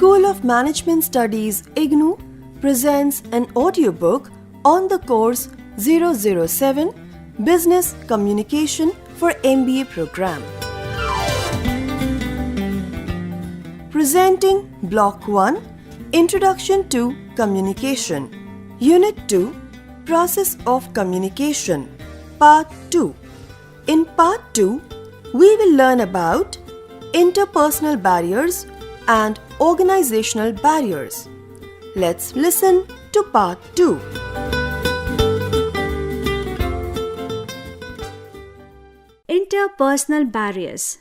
School of Management Studies IGNOU presents an audiobook on the course 007 Business Communication for MBA program. Presenting Block 1 Introduction to Communication, Unit 2 Process of Communication, Part 2. In Part 2, we will learn about interpersonal barriers and organizational barriers. Let's listen to Part 2. Interpersonal barriers.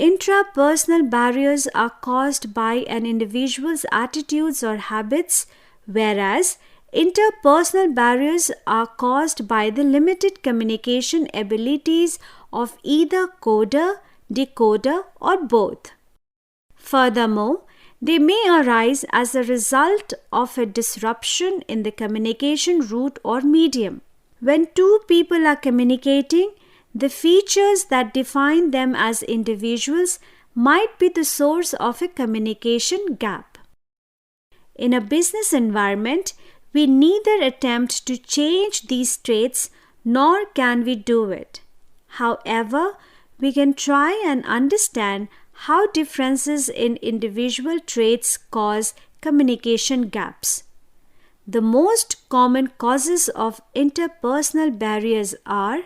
Intrapersonal barriers are caused by an individual's attitudes or habits, whereas interpersonal barriers are caused by the limited communication abilities of either coder, decoder, or both. Furthermore, they may arise as a result of a disruption in the communication route or medium. When two people are communicating, the features that define them as individuals might be the source of a communication gap. In a business environment, we neither attempt to change these traits nor can we do it. However, we can try and understand how differences in individual traits cause communication gaps. The most common causes of interpersonal barriers are: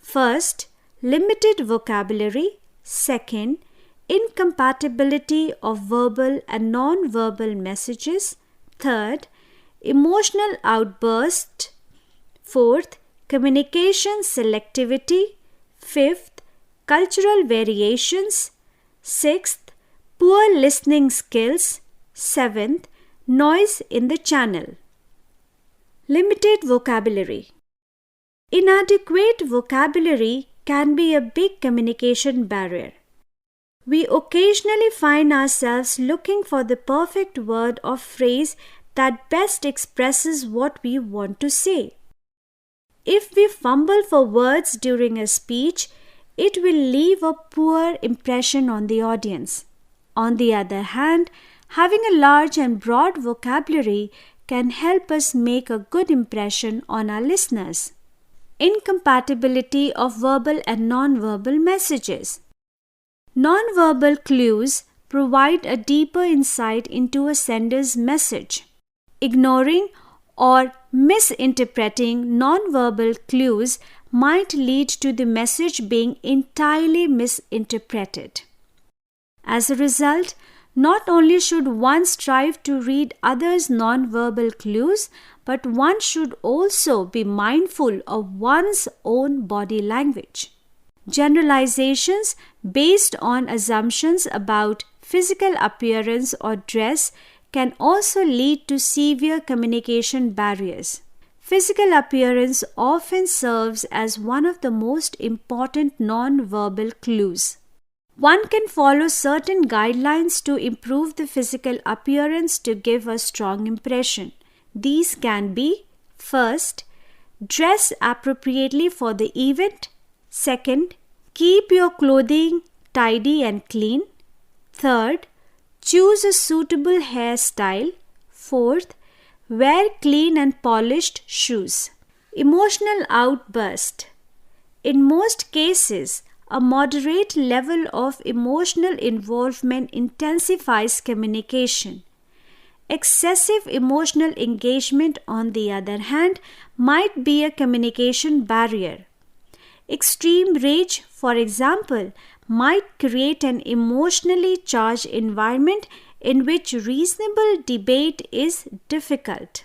first, limited vocabulary; second, incompatibility of verbal and non-verbal messages; third, emotional outburst; fourth, communication selectivity; fifth, cultural variations; sixth, poor listening skills; seventh, noise in the channel. Limited vocabulary. Inadequate vocabulary can be a big communication barrier. We occasionally find ourselves looking for the perfect word or phrase that best expresses what we want to say. If we fumble for words during a speech, it will leave a poor impression on the audience. On the other hand, having a large and broad vocabulary can help us make a good impression on our listeners. Incompatibility of verbal and non-verbal messages. Non-verbal clues provide a deeper insight into a sender's message. Ignoring or misinterpreting non-verbal clues might lead to the message being entirely misinterpreted. As a result, not only should one strive to read others' non-verbal clues, but one should also be mindful of one's own body language. Generalizations based on assumptions about physical appearance or dress can also lead to severe communication barriers. Physical appearance often serves as one of the most important non-verbal clues. One can follow certain guidelines to improve the physical appearance to give a strong impression. These can be: first, dress appropriately for the event; second, keep your clothing tidy and clean; third, choose a suitable hairstyle; fourth, wear clean and polished shoes. Emotional outburst. In most cases, a moderate level of emotional involvement intensifies communication. Excessive emotional engagement, on the other hand, might be a communication barrier. Extreme rage, for example, might create an emotionally charged environment in which reasonable debate is difficult.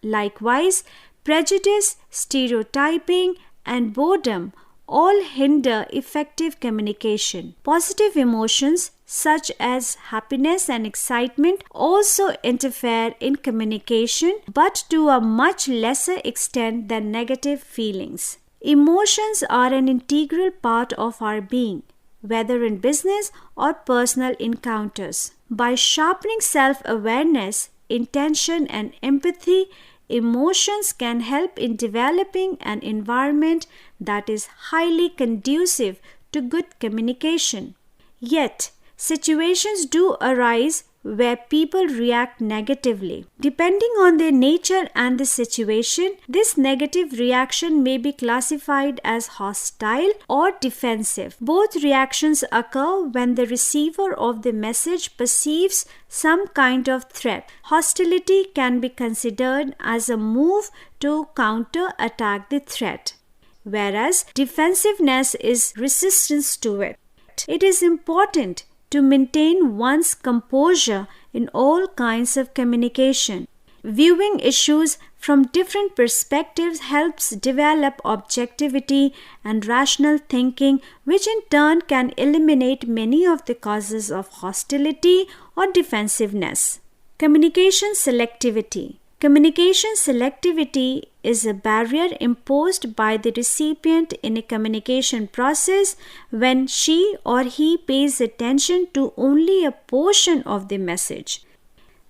Likewise, prejudice, stereotyping, and boredom all hinder effective communication. Positive emotions such as happiness and excitement also interfere in communication, but to a much lesser extent than negative feelings. Emotions are an integral part of our being, whether in business or personal encounters. By sharpening self-awareness, intention, and empathy, emotions can help in developing an environment that is highly conducive to good communication. Yet, situations do arise where people react negatively. Depending on their nature and the situation, this negative reaction may be classified as hostile or defensive. Both reactions occur when the receiver of the message perceives some kind of threat. Hostility can be considered as a move to counter-attack the threat, whereas defensiveness is resistance to it. It is important to maintain one's composure in all kinds of communication. Viewing issues from different perspectives helps develop objectivity and rational thinking, which in turn can eliminate many of the causes of hostility or defensiveness. Communication selectivity. Communication selectivity is a barrier imposed by the recipient in a communication process when she or he pays attention to only a portion of the message.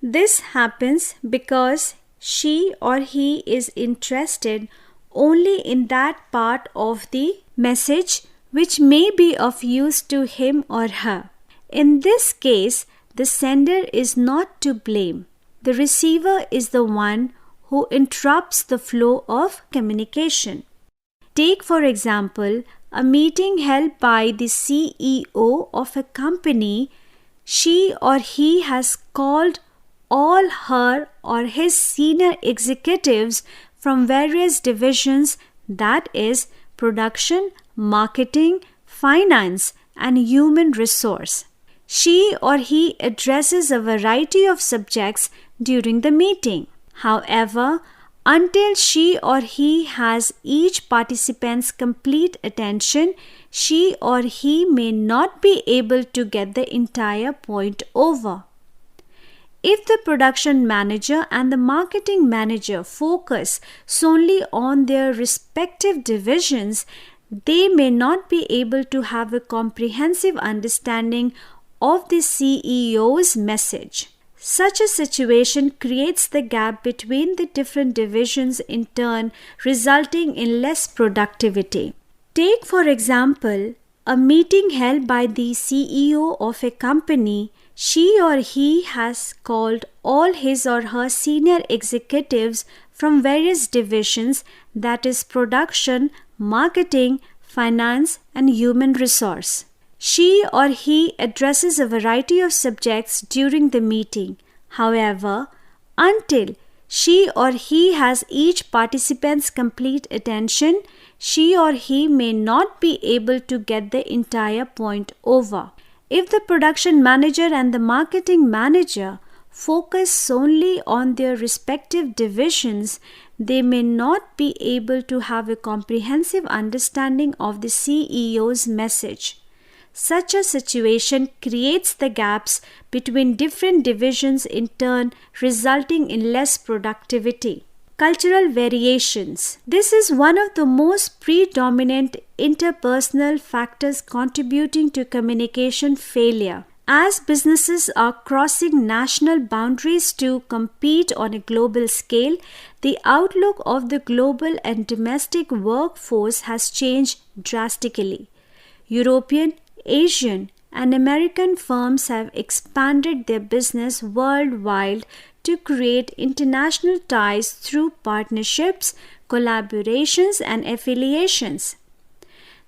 This happens because she or he is interested only in that part of the message which may be of use to him or her. In this case, the sender is not to blame. The receiver is the one who interrupts the flow of communication. Take, for example, a meeting held by the CEO of a company. She or he has called all her or his senior executives from various divisions, that is, production, marketing, finance, and human resource. She or he addresses a variety of subjects during the meeting. However, until she or he has each participant's complete attention, she or he may not be able to get the entire point over. If the production manager and the marketing manager focus solely on their respective divisions, they may not be able to have a comprehensive understanding of the CEO's message. Such a situation creates the gap between the different divisions, in turn resulting in less productivity. Take, for example, a meeting held by the CEO of a company. She or he has called all his or her senior executives from various divisions, that is, production, marketing, finance, and human resource. She or he addresses a variety of subjects during the meeting. However, until she or he has each participant's complete attention, she or he may not be able to get the entire point over. If the production manager and the marketing manager focus solely on their respective divisions, they may not be able to have a comprehensive understanding of the CEO's message. Such a situation creates the gaps between different divisions, in turn resulting in less productivity. Cultural variations. This is one of the most predominant interpersonal factors contributing to communication failure. As businesses are crossing national boundaries to compete on a global scale, the outlook of the global and domestic workforce has changed drastically. European, Asian, and American firms have expanded their business worldwide to create international ties through partnerships, collaborations, and affiliations.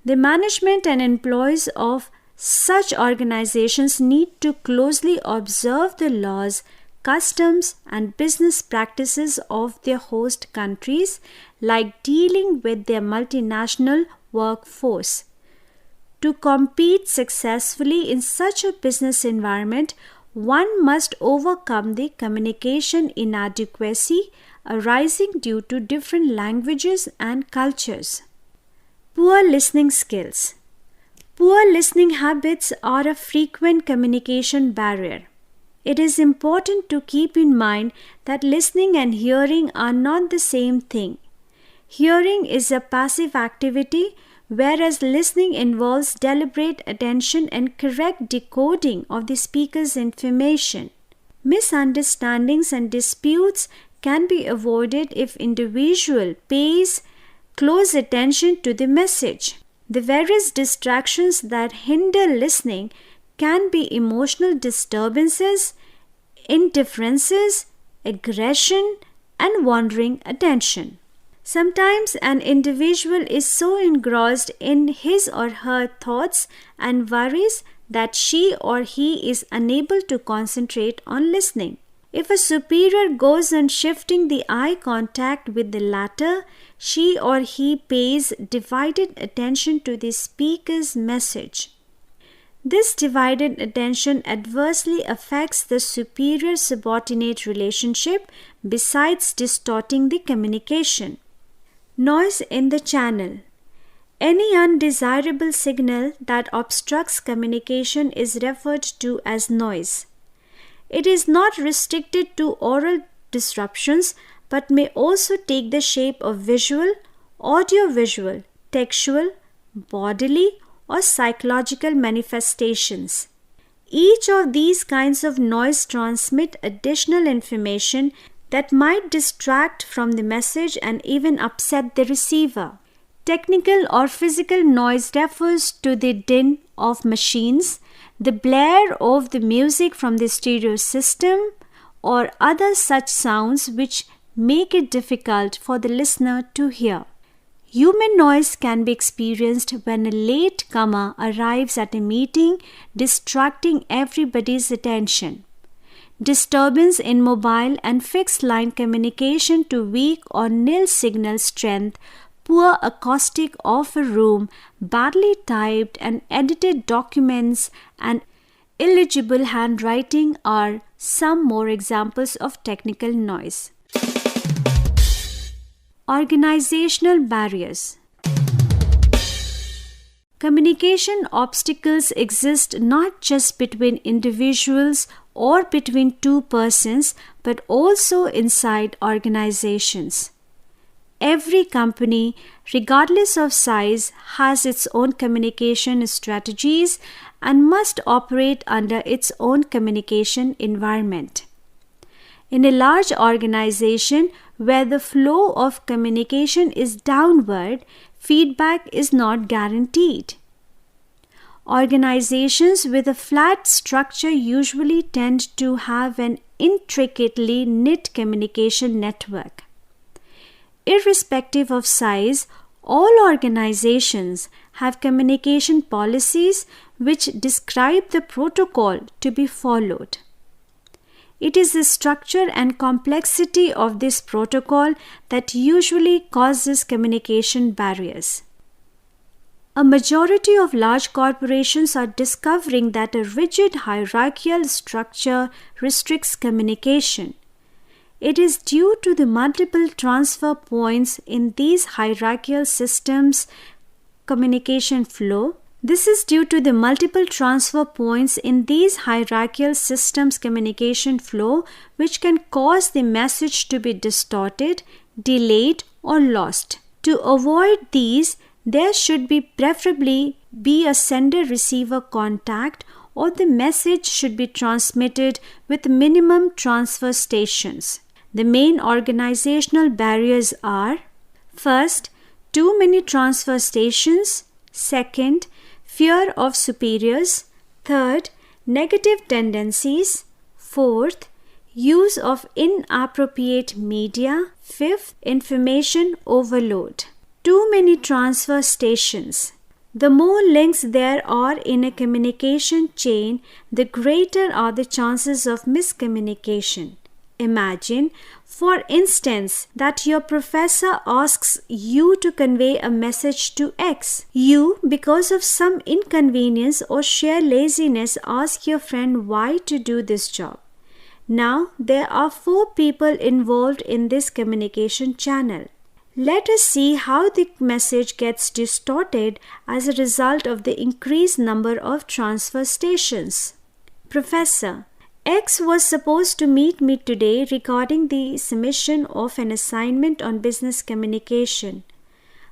The management and employees of such organizations need to closely observe the laws, customs, and business practices of their host countries, like dealing with their multinational workforce. To compete successfully in such a business environment, one must overcome the communication inadequacy arising due to different languages and cultures. Poor listening skills. Poor listening habits are a frequent communication barrier. It is important to keep in mind that listening and hearing are not the same thing. Hearing is a passive activity, whereas listening involves deliberate attention and correct decoding of the speaker's information. Misunderstandings and disputes can be avoided if individual pays close attention to the message. The various distractions that hinder listening can be emotional disturbances, indifferences, aggression, and wandering attention. Sometimes an individual is so engrossed in his or her thoughts and worries that she or he is unable to concentrate on listening. If a superior goes on shifting the eye contact with the latter, she or he pays divided attention to the speaker's message. This divided attention adversely affects the superior-subordinate relationship besides distorting the communication. Noise in the channel. Any undesirable signal that obstructs communication is referred to as noise. It is not restricted to oral disruptions but may also take the shape of visual, audiovisual, textual, bodily, or psychological manifestations. Each of these kinds of noise transmit additional information that might distract from the message and even upset the receiver. Technical or physical noise refers to the din of machines, the blare of the music from the stereo system, or other such sounds which make it difficult for the listener to hear. Human noise can be experienced when a latecomer arrives at a meeting, distracting everybody's attention. Disturbance in mobile and fixed line communication to weak or nil signal strength, poor acoustic of a room, badly typed and edited documents, and illegible handwriting are some more examples of technical noise. Organizational barriers. Communication obstacles exist not just between individuals or between two persons, but also inside organizations. Every company, regardless of size, has its own communication strategies and must operate under its own communication environment. In a large organization where the flow of communication is downward, feedback is not guaranteed. Organizations with a flat structure usually tend to have an intricately knit communication network. Irrespective of size, all organizations have communication policies which describe the protocol to be followed. It is the structure and complexity of this protocol that usually causes communication barriers. A majority of large corporations are discovering that a rigid hierarchical structure restricts communication. It is due to the multiple transfer points in these hierarchical systems' communication flow. This is due to the multiple transfer points in these hierarchical systems' communication flow, which can cause the message to be distorted, delayed, or lost. To avoid these, there should preferably be a sender-receiver contact, or the message should be transmitted with minimum transfer stations. The main organizational barriers are: first, too many transfer stations; second, fear of superiors; third, negative tendencies; fourth, use of inappropriate media; fifth, information overload. Too many transfer stations. The more links there are in a communication chain, the greater are the chances of miscommunication. Imagine, for instance, that your professor asks you to convey a message to X. You, because of some inconvenience or sheer laziness, ask your friend Y to do this job. Now, there are 4 people involved in this communication channel. Let us see how the message gets distorted as a result of the increased number of transfer stations. Professor: X was supposed to meet me today regarding the submission of an assignment on business communication.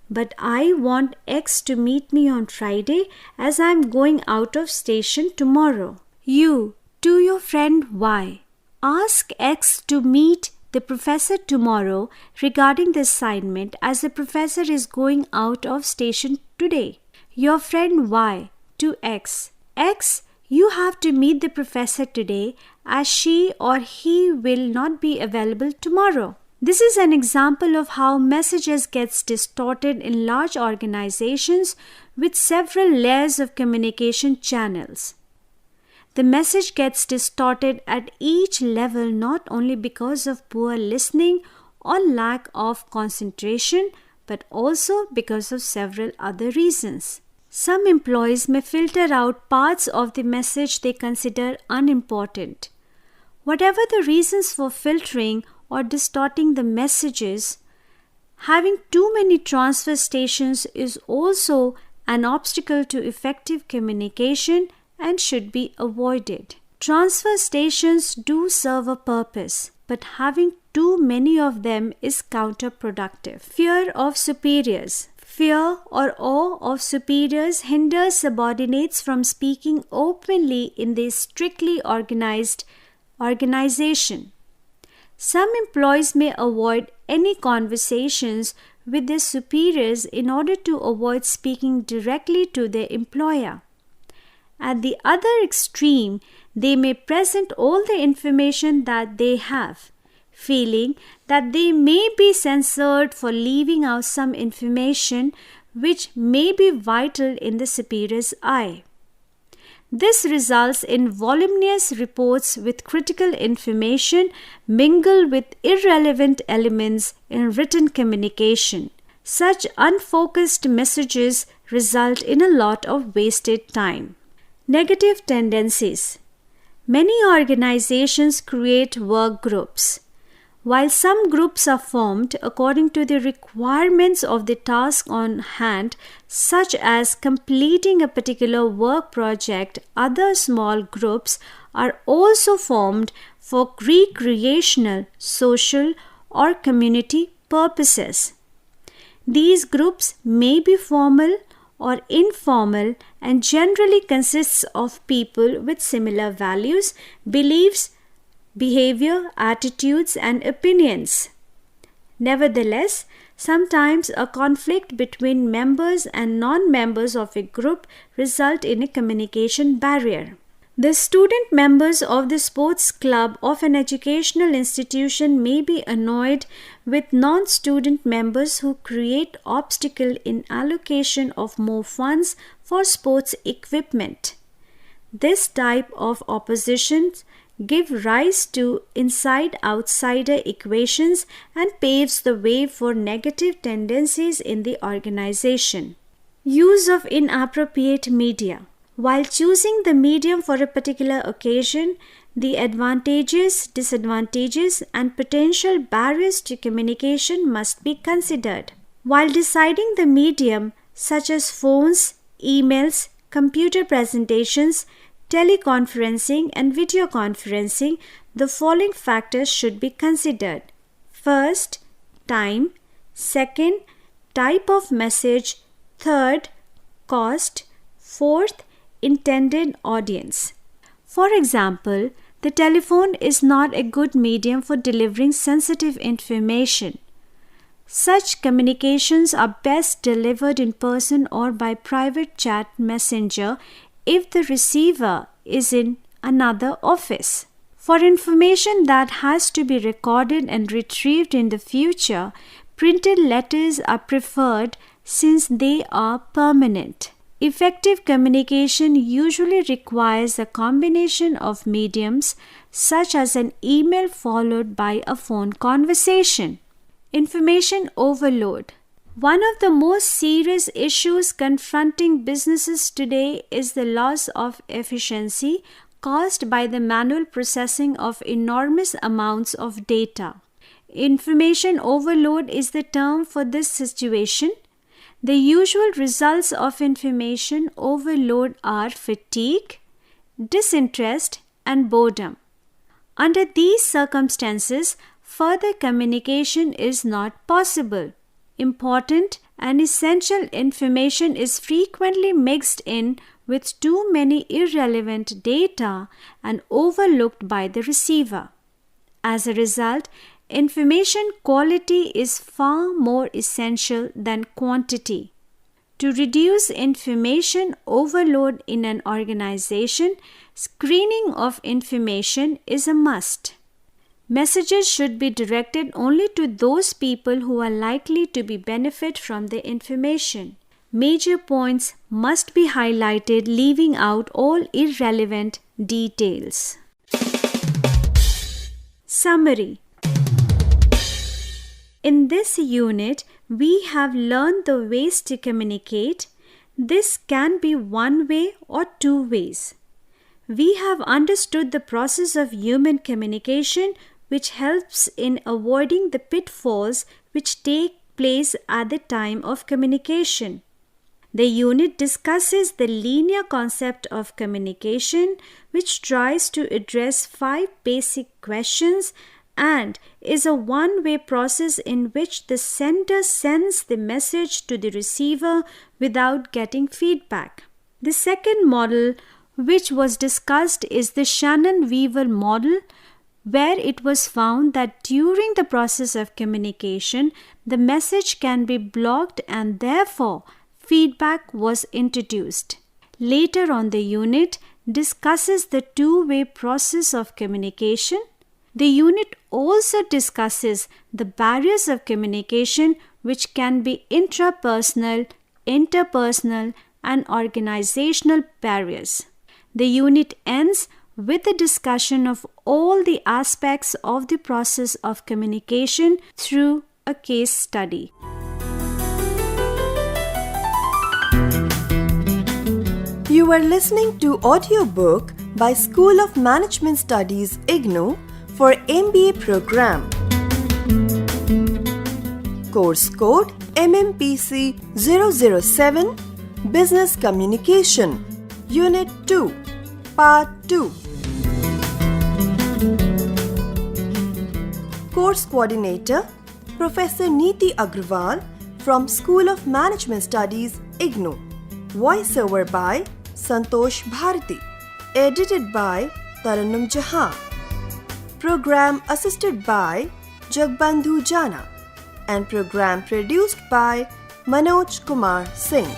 But I want X to meet me on Friday as I am going out of station tomorrow. You, to your friend Y, ask X to meet the professor tomorrow regarding the assignment as the professor is going out of station today. Your friend Y to X. X, You have to meet the professor today as she or he will not be available tomorrow. This is an example of how messages gets distorted in large organizations with several layers of communication channels. The message gets distorted at each level not only because of poor listening or lack of concentration, but also because of several other reasons. Some employees may filter out parts of the message they consider unimportant. Whatever the reasons for filtering or distorting the messages, having too many transfer stations is also an obstacle to effective communication and should be avoided. Transfer stations do serve a purpose, but having too many of them is counterproductive. Fear of superiors. Fear or awe of superiors hinders subordinates from speaking openly in this strictly organized organization. Some employees may avoid any conversations with their superiors in order to avoid speaking directly to their employer. At the other extreme, they may present all the information that they have, feeling that they may be censored for leaving out some information which may be vital in the superior's eye. This results in voluminous reports with critical information mingled with irrelevant elements in written communication. Such unfocused messages result in a lot of wasted time. Negative tendencies. Many organizations create work groups. While some groups are formed according to the requirements of the task on hand, such as completing a particular work project, other small groups are also formed for recreational, social, or community purposes. These groups may be formal or informal and generally consists of people with similar values, beliefs, behavior, attitudes, and opinions. Nevertheless, sometimes a conflict between members and non-members of a group result in a communication barrier. The student members of the sports club of an educational institution may be annoyed with non-student members who create obstacle in allocation of more funds for sports equipment. This type of oppositions give rise to inside-outsider equations and paves the way for negative tendencies in the organization. Use of inappropriate media. While choosing the medium for a particular occasion, the advantages, disadvantages, and potential barriers to communication must be considered. While deciding the medium, such as phones, emails, computer presentations, teleconferencing, and video conferencing, the following factors should be considered. First, time. Second, type of message. Third, cost. Fourth, intended audience. For example, the telephone is not a good medium for delivering sensitive information. Such communications are best delivered in person or by private chat messenger if the receiver is in another office. For information that has to be recorded and retrieved in the future, printed letters are preferred since they are permanent. Effective communication usually requires a combination of mediums such as an email followed by a phone conversation. Information overload. One of the most serious issues confronting businesses today is the loss of efficiency caused by the manual processing of enormous amounts of data. Information overload is the term for this situation. The usual results of information overload are fatigue, disinterest, and boredom. Under these circumstances, further communication is not possible. Important and essential information is frequently mixed in with too many irrelevant data and overlooked by the receiver. As a result, information quality is far more essential than quantity. To reduce information overload in an organization, screening of information is a must. Messages should be directed only to those people who are likely to benefit from the information. Major points must be highlighted, leaving out all irrelevant details. Summary. In this unit, we have learned the ways to communicate. This can be one way or two ways. We have understood the process of human communication, which helps in avoiding the pitfalls which take place at the time of communication. The unit discusses the linear concept of communication, which tries to address 5 basic questions and is a one-way process in which the sender sends the message to the receiver without getting feedback. The second model which was discussed is the Shannon-Weaver model, where it was found that during the process of communication, the message can be blocked and therefore feedback was introduced. Later on, the unit discusses the two-way process of communication. The unit also discusses the barriers of communication, which can be intrapersonal, interpersonal, and organizational barriers. The unit ends with a discussion of all the aspects of the process of communication through a case study. You are listening to audiobook by School of Management Studies IGNOU for MBA program. Course code MMPC 007 Business Communication Unit 2 Part 2. Course Coordinator Professor Neeti Agrawal from School of Management Studies IGNOU. Voiceover by Santosh Bharati. Edited by Tarannum Jahan. Program assisted by Jagbandhu Jana. And program produced by Manoj Kumar Singh.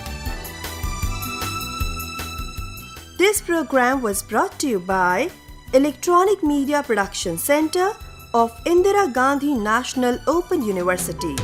This program was brought to you by Electronic Media Production Center of Indira Gandhi National Open University.